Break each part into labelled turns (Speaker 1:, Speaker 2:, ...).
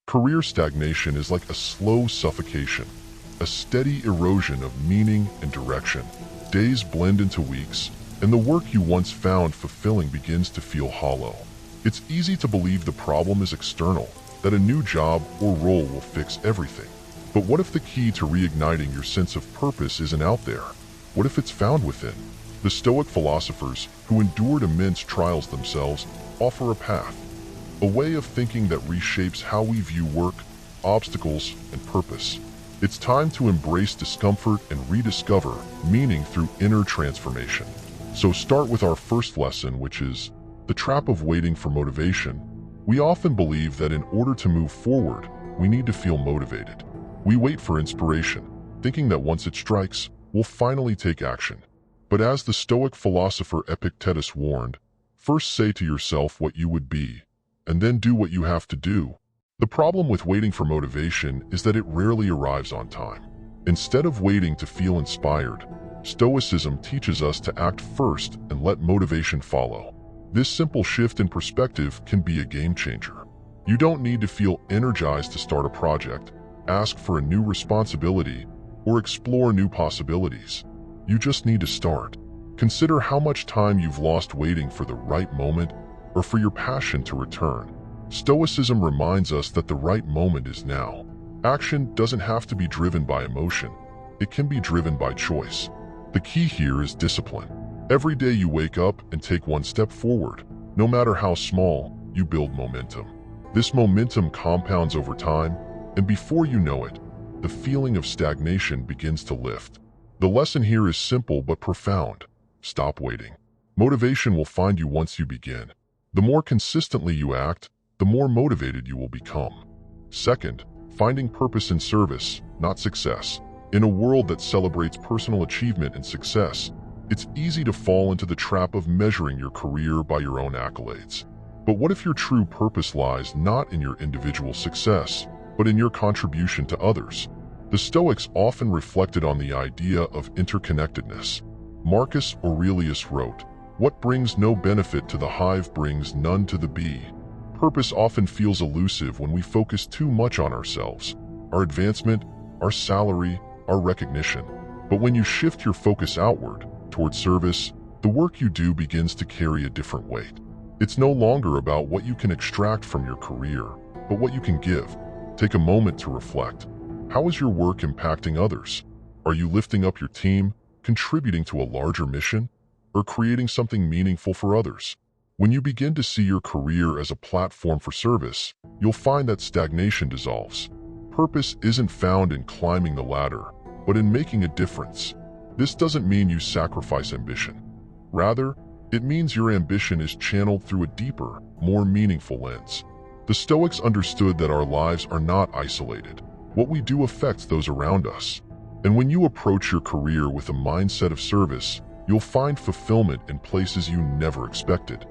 Speaker 1: Career stagnation is like a slow suffocation, a steady erosion of meaning and direction. Days blend into weeks, and the work you once found fulfilling begins to feel hollow. It's easy to believe the problem is external, that a new job or role will fix everything. But what if the key to reigniting your sense of purpose isn't out there? What if it's found within? The Stoic philosophers, who endured immense trials themselves, offer a path, a way of thinking that reshapes how we view work, obstacles, and purpose. It's time to embrace discomfort and rediscover meaning through inner transformation. So start with our first lesson, which is the trap of waiting for motivation. We often believe that in order to move forward, we need to feel motivated. We wait for inspiration, thinking that once it strikes, we'll finally take action. But as the Stoic philosopher Epictetus warned, first say to yourself what you would be, and then do what you have to do. The problem with waiting for motivation is that it rarely arrives on time. Instead of waiting to feel inspired, Stoicism teaches us to act first and let motivation follow. This simple shift in perspective can be a game changer. You don't need to feel energized to start a project, ask for a new responsibility, or explore new possibilities. You just need to start. Consider how much time you've lost waiting for the right moment or for your passion to return. Stoicism reminds us that the right moment is now. Action doesn't have to be driven by emotion. It can be driven by choice. The key here is discipline. Every day you wake up and take one step forward. No matter how small, you build momentum. This momentum compounds over time, and before you know it, the feeling of stagnation begins to lift. The lesson here is simple but profound. Stop waiting. Motivation will find you once you begin. The more consistently you act, the more motivated you will become. Second, finding purpose in service, not success. In a world that celebrates personal achievement and success, it's easy to fall into the trap of measuring your career by your own accolades. But what if your true purpose lies not in your individual success, but in your contribution to others? The Stoics often reflected on the idea of interconnectedness. Marcus Aurelius wrote, "What brings no benefit to the hive brings none to the bee." Purpose often feels elusive when we focus too much on ourselves, our advancement, our salary, our recognition. But when you shift your focus outward, toward service, the work you do begins to carry a different weight. It's no longer about what you can extract from your career, but what you can give. Take a moment to reflect. How is your work impacting others? Are you lifting up your team, contributing to a larger mission, or creating something meaningful for others? When you begin to see your career as a platform for service, you'll find that stagnation dissolves. Purpose isn't found in climbing the ladder, but in making a difference. This doesn't mean you sacrifice ambition. Rather, it means your ambition is channeled through a deeper, more meaningful lens. The Stoics understood that our lives are not isolated. What we do affects those around us. And when you approach your career with a mindset of service, you'll find fulfillment in places you never expected.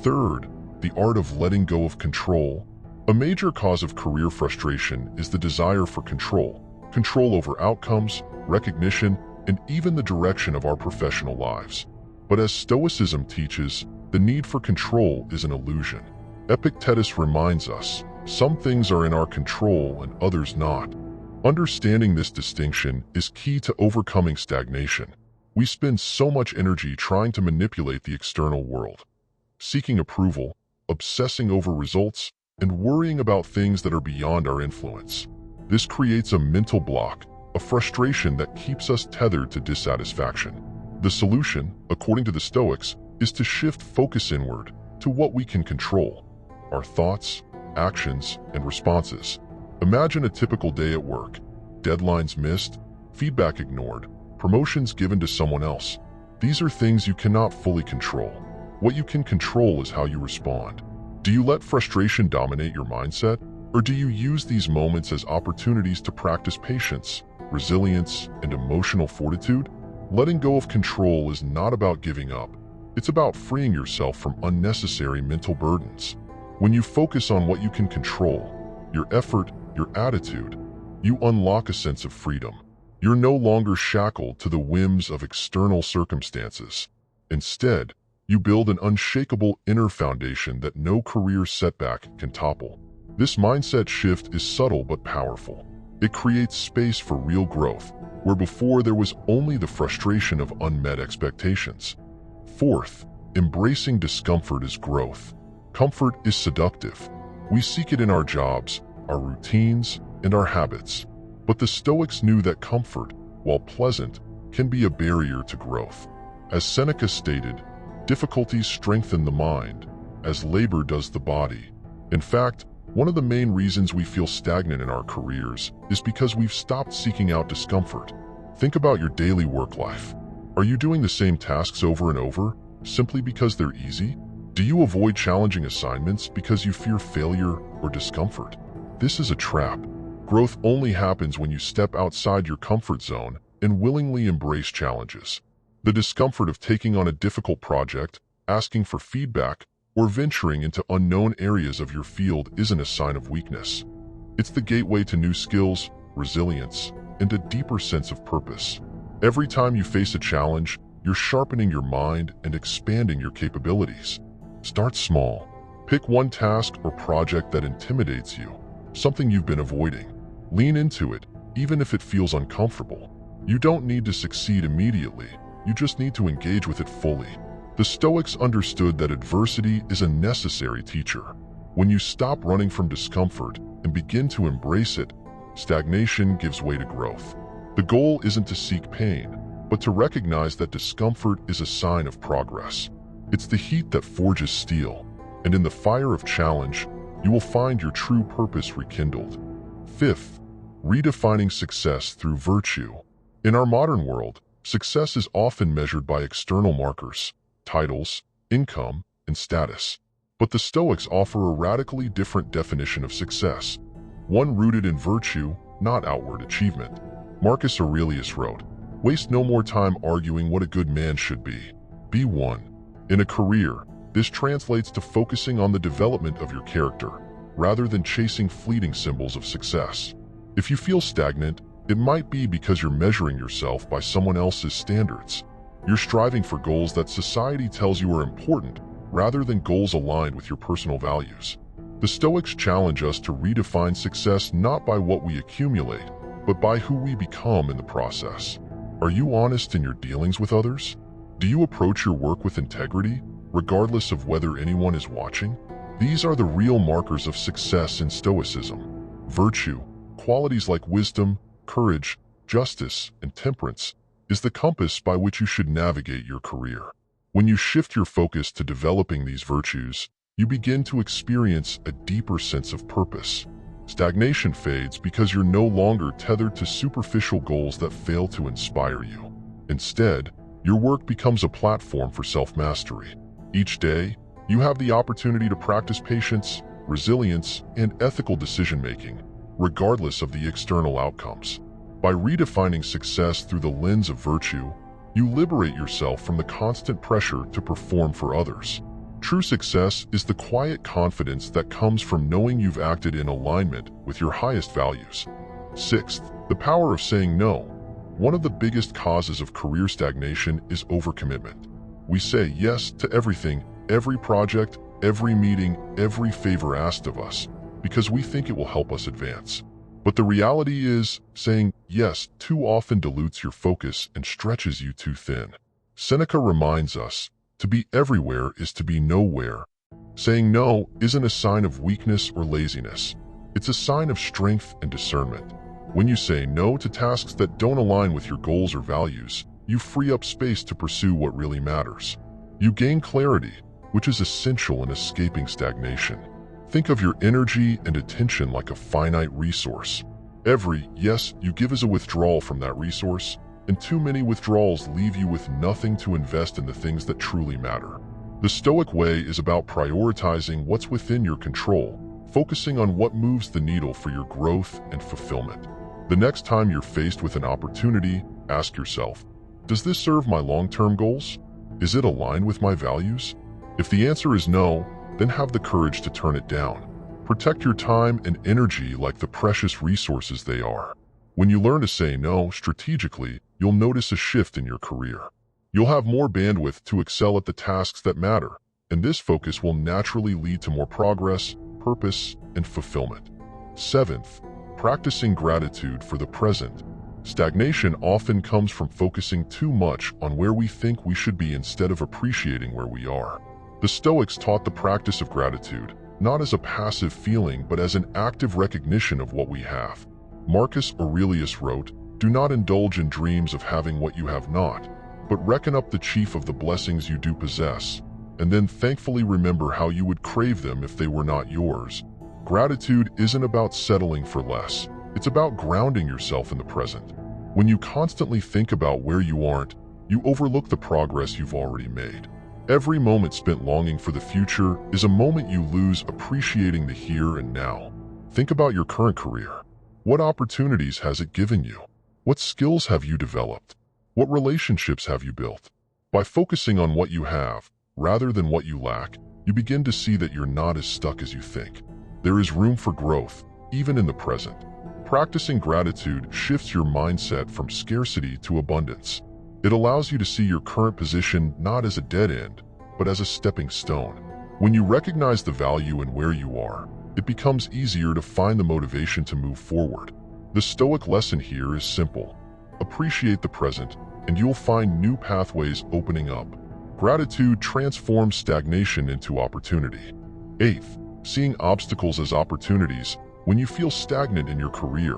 Speaker 1: Third, the art of letting go of control. A major cause of career frustration is the desire for control. Control over outcomes, recognition, and even the direction of our professional lives. But as Stoicism teaches, the need for control is an illusion. Epictetus reminds us, some things are in our control and others not. Understanding this distinction is key to overcoming stagnation. We spend so much energy trying to manipulate the external world, seeking approval, obsessing over results, and worrying about things that are beyond our influence. This creates a mental block, a frustration that keeps us tethered to dissatisfaction. The solution, according to the Stoics, is to shift focus inward to what we can control: our thoughts, actions, and responses. Imagine a typical day at work: deadlines missed, feedback ignored, promotions given to someone else. These are things you cannot fully control. What you can control is how you respond. Do you let frustration dominate your mindset, or do you use these moments as opportunities to practice patience, resilience, and emotional fortitude? Letting go of control is not about giving up. It's about freeing yourself from unnecessary mental burdens. When you focus on what you can control, your effort, your attitude, you unlock a sense of freedom. You're no longer shackled to the whims of external circumstances. Instead, you build an unshakable inner foundation that no career setback can topple. This mindset shift is subtle but powerful. It creates space for real growth, where before there was only the frustration of unmet expectations. Fourth, embracing discomfort is growth. Comfort is seductive. We seek it in our jobs, our routines, and our habits. But the Stoics knew that comfort, while pleasant, can be a barrier to growth. As Seneca stated, difficulties strengthen the mind, as labor does the body. In fact, one of the main reasons we feel stagnant in our careers is because we've stopped seeking out discomfort. Think about your daily work life. Are you doing the same tasks over and over, simply because they're easy? Do you avoid challenging assignments because you fear failure or discomfort? This is a trap. Growth only happens when you step outside your comfort zone and willingly embrace challenges. The discomfort of taking on a difficult project, asking for feedback, or venturing into unknown areas of your field isn't a sign of weakness. It's the gateway to new skills, resilience, and a deeper sense of purpose. Every time you face a challenge, you're sharpening your mind and expanding your capabilities. Start small. Pick one task or project that intimidates you, something you've been avoiding. Lean into it, even if it feels uncomfortable. You don't need to succeed immediately, you just need to engage with it fully. The Stoics understood that adversity is a necessary teacher. When you stop running from discomfort and begin to embrace it, stagnation gives way to growth. The goal isn't to seek pain, but to recognize that discomfort is a sign of progress. It's the heat that forges steel, and in the fire of challenge, you will find your true purpose rekindled. Fifth, redefining success through virtue. In our modern world, success is often measured by external markers, titles, income, and status. But the Stoics offer a radically different definition of success, one rooted in virtue, not outward achievement. Marcus Aurelius wrote, "Waste no more time arguing what a good man should be. Be one." In a career, this translates to focusing on the development of your character, rather than chasing fleeting symbols of success. If you feel stagnant, it might be because you're measuring yourself by someone else's standards. You're striving for goals that society tells you are important, rather than goals aligned with your personal values. The Stoics challenge us to redefine success not by what we accumulate, but by who we become in the process. Are you honest in your dealings with others? Do you approach your work with integrity, regardless of whether anyone is watching? These are the real markers of success in Stoicism. Virtue, qualities like wisdom, courage, justice, and temperance, is the compass by which you should navigate your career. When you shift your focus to developing these virtues, you begin to experience a deeper sense of purpose. Stagnation fades because you're no longer tethered to superficial goals that fail to inspire you. Instead, your work becomes a platform for self-mastery. Each day, you have the opportunity to practice patience, resilience, and ethical decision-making, regardless of the external outcomes. By redefining success through the lens of virtue, you liberate yourself from the constant pressure to perform for others. True success is the quiet confidence that comes from knowing you've acted in alignment with your highest values. Sixth, the power of saying no. One of the biggest causes of career stagnation is overcommitment. We say yes to everything, every project, every meeting, every favor asked of us, because we think it will help us advance. But the reality is, saying yes too often dilutes your focus and stretches you too thin. Seneca reminds us, to be everywhere is to be nowhere. Saying no isn't a sign of weakness or laziness. It's a sign of strength and discernment. When you say no to tasks that don't align with your goals or values, you free up space to pursue what really matters. You gain clarity, which is essential in escaping stagnation. Think of your energy and attention like a finite resource. Every yes you give is a withdrawal from that resource, and too many withdrawals leave you with nothing to invest in the things that truly matter. The Stoic way is about prioritizing what's within your control, focusing on what moves the needle for your growth and fulfillment. The next time you're faced with an opportunity, ask yourself, does this serve my long-term goals? Is it aligned with my values? If the answer is no, then have the courage to turn it down. Protect your time and energy like the precious resources they are. When you learn to say no strategically, you'll notice a shift in your career. You'll have more bandwidth to excel at the tasks that matter, and this focus will naturally lead to more progress, purpose and fulfillment. Seventh, practicing gratitude for the present. Stagnation often comes from focusing too much on where we think we should be instead of appreciating where we are. The Stoics taught the practice of gratitude, not as a passive feeling but as an active recognition of what we have. Marcus Aurelius wrote, "Do not indulge in dreams of having what you have not, but reckon up the chief of the blessings you do possess, and then thankfully remember how you would crave them if they were not yours." Gratitude isn't about settling for less. It's about grounding yourself in the present. When you constantly think about where you aren't, you overlook the progress you've already made. Every moment spent longing for the future is a moment you lose appreciating the here and now. Think about your current career. What opportunities has it given you? What skills have you developed? What relationships have you built? By focusing on what you have, rather than what you lack, you begin to see that you're not as stuck as you think. There is room for growth, even in the present. Practicing gratitude shifts your mindset from scarcity to abundance. It allows you to see your current position not as a dead end, but as a stepping stone. When you recognize the value in where you are, it becomes easier to find the motivation to move forward. The Stoic lesson here is simple. Appreciate the present, and you'll find new pathways opening up. Gratitude transforms stagnation into opportunity. Eighth, seeing obstacles as opportunities. When you feel stagnant in your career,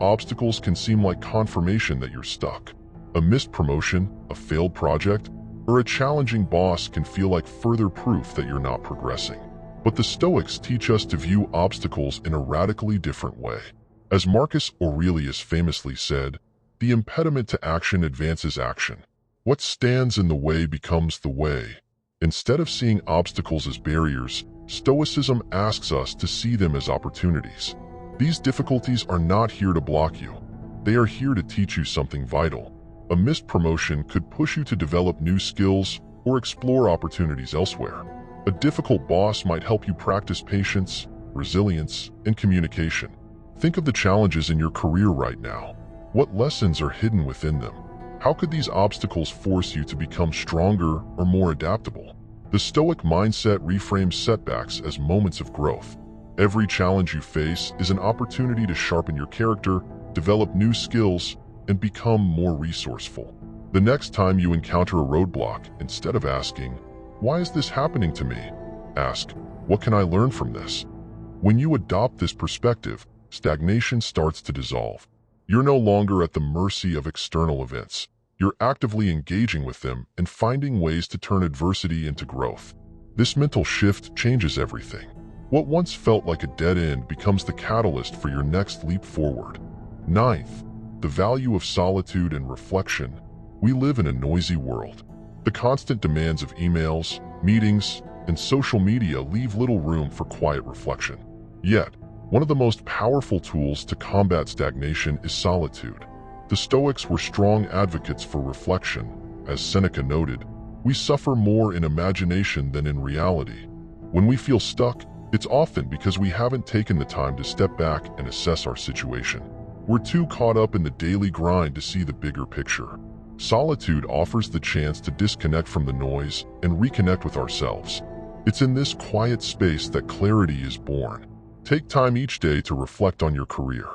Speaker 1: obstacles can seem like confirmation that you're stuck. A missed promotion, a failed project, or a challenging boss can feel like further proof that you're not progressing. But the Stoics teach us to view obstacles in a radically different way. As Marcus Aurelius famously said, "The impediment to action advances action. What stands in the way becomes the way." Instead of seeing obstacles as barriers, Stoicism asks us to see them as opportunities. These difficulties are not here to block you. They are here to teach you something vital. A missed promotion could push you to develop new skills or explore opportunities elsewhere. A difficult boss might help you practice patience, resilience, and communication. Think of the challenges in your career right now. What lessons are hidden within them? How could these obstacles force you to become stronger or more adaptable? The Stoic mindset reframes setbacks as moments of growth. Every challenge you face is an opportunity to sharpen your character, develop new skills, and become more resourceful. The next time you encounter a roadblock, instead of asking, "Why is this happening to me?" ask, "What can I learn from this?" When you adopt this perspective, stagnation starts to dissolve. You're no longer at the mercy of external events. You're actively engaging with them and finding ways to turn adversity into growth. This mental shift changes everything. What once felt like a dead end becomes the catalyst for your next leap forward. Ninth, the value of solitude and reflection. We live in a noisy world. The constant demands of emails, meetings, and social media leave little room for quiet reflection. Yet, one of the most powerful tools to combat stagnation is solitude. The Stoics were strong advocates for reflection. As Seneca noted, "We suffer more in imagination than in reality." When we feel stuck, it's often because we haven't taken the time to step back and assess our situation. We're too caught up in the daily grind to see the bigger picture. Solitude offers the chance to disconnect from the noise and reconnect with ourselves. It's in this quiet space that clarity is born. Take time each day to reflect on your career,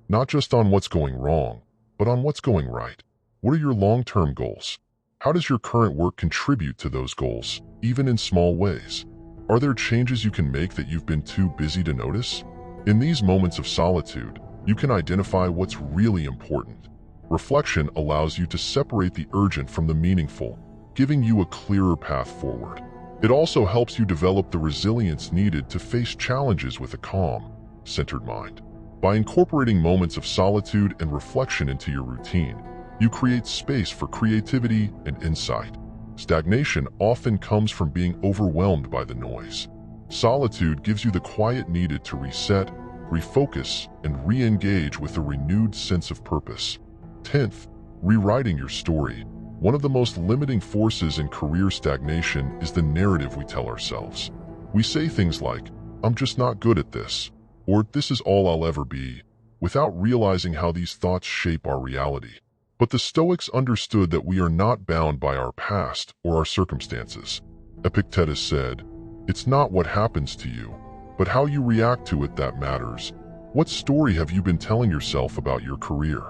Speaker 1: not just on what's going wrong, but on what's going right. What are your long-term goals? How does your current work contribute to those goals, even in small ways? Are there changes you can make that you've been too busy to notice? In these moments of solitude, you can identify what's really important. Reflection allows you to separate the urgent from the meaningful, giving you a clearer path forward. It also helps you develop the resilience needed to face challenges with a calm, centered mind. By incorporating moments of solitude and reflection into your routine, you create space for creativity and insight. Stagnation often comes from being overwhelmed by the noise. Solitude gives you the quiet needed to reset, refocus, and re-engage with a renewed sense of purpose. 10th, rewriting your story. One of the most limiting forces in career stagnation is the narrative we tell ourselves. We say things like, "I'm just not good at this," or "This is all I'll ever be," without realizing how these thoughts shape our reality. But the Stoics understood that we are not bound by our past or our circumstances. Epictetus said, "It's not what happens to you, but how you react to it that matters. What story have you been telling yourself about your career?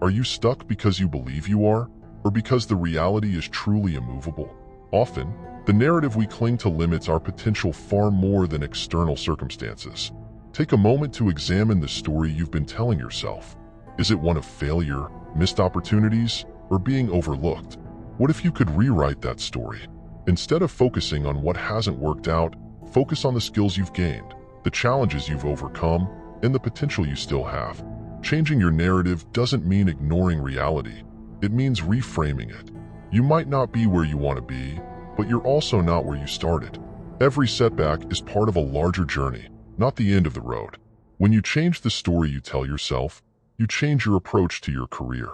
Speaker 1: Are you stuck because you believe you are, or because the reality is truly immovable? Often, the narrative we cling to limits our potential far more than external circumstances. Take a moment to examine the story you've been telling yourself. Is it one of failure, missed opportunities, or being overlooked? What if you could rewrite that story? Instead of focusing on what hasn't worked out, focus on the skills you've gained, the challenges you've overcome, and the potential you still have. Changing your narrative doesn't mean ignoring reality. It means reframing it. You might not be where you want to be, but you're also not where you started. Every setback is part of a larger journey, not the end of the road. When you change the story you tell yourself, you change your approach to your career.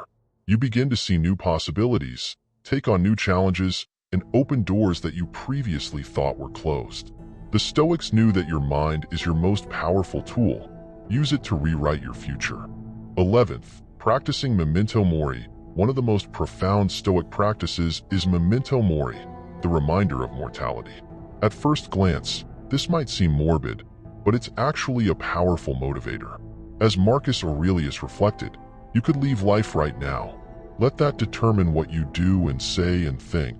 Speaker 1: You begin to see new possibilities, take on new challenges, and open doors that you previously thought were closed. The Stoics knew that your mind is your most powerful tool. Use it to rewrite your future. 11th, practicing memento mori. One of the most profound Stoic practices is memento mori, the reminder of mortality. At first glance, this might seem morbid, but it's actually a powerful motivator. As Marcus Aurelius reflected, you could leave life right now. Let that determine what you do and say and think.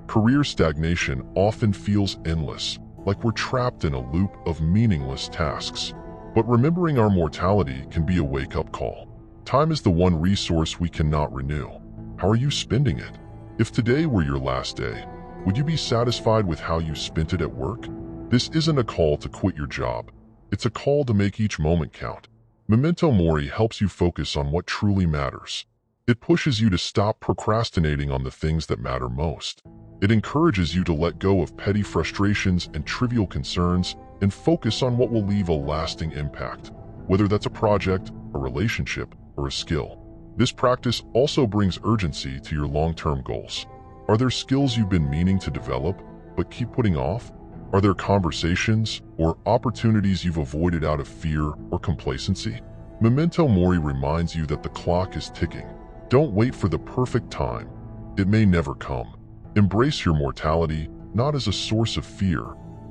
Speaker 1: Career stagnation often feels endless, like we're trapped in a loop of meaningless tasks. But remembering our mortality can be a wake-up call. Time is the one resource we cannot renew. How are you spending it? If today were your last day, would you be satisfied with how you spent it at work? This isn't a call to quit your job. It's a call to make each moment count. Memento mori helps you focus on what truly matters. It pushes you to stop procrastinating on the things that matter most. It encourages you to let go of petty frustrations and trivial concerns and focus on what will leave a lasting impact, whether that's a project, a relationship, or a skill. This practice also brings urgency to your long-term goals. Are there skills you've been meaning to develop but keep putting off? Are there conversations or opportunities you've avoided out of fear or complacency? Memento mori reminds you that the clock is ticking. Don't wait for the perfect time. It may never come. Embrace your mortality, not as a source of fear,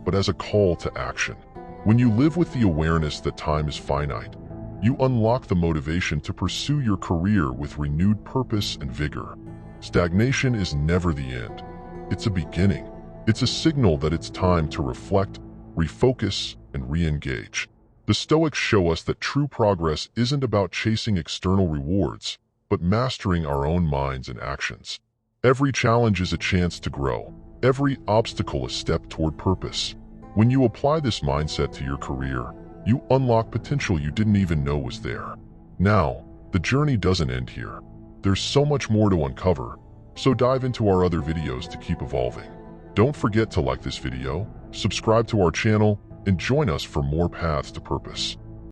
Speaker 1: but as a call to action. When you live with the awareness that time is finite, you unlock the motivation to pursue your career with renewed purpose and vigor. Stagnation is never the end. It's a beginning. It's a signal that it's time to reflect, refocus, and re-engage. The Stoics show us that true progress isn't about chasing external rewards, but mastering our own minds and actions. Every challenge is a chance to grow. Every obstacle a step toward purpose. When you apply this mindset to your career, you unlock potential you didn't even know was there. Now, the journey doesn't end here. There's so much more to uncover, so dive into our other videos to keep evolving. Don't forget to like this video, subscribe to our channel, and join us for more paths to purpose.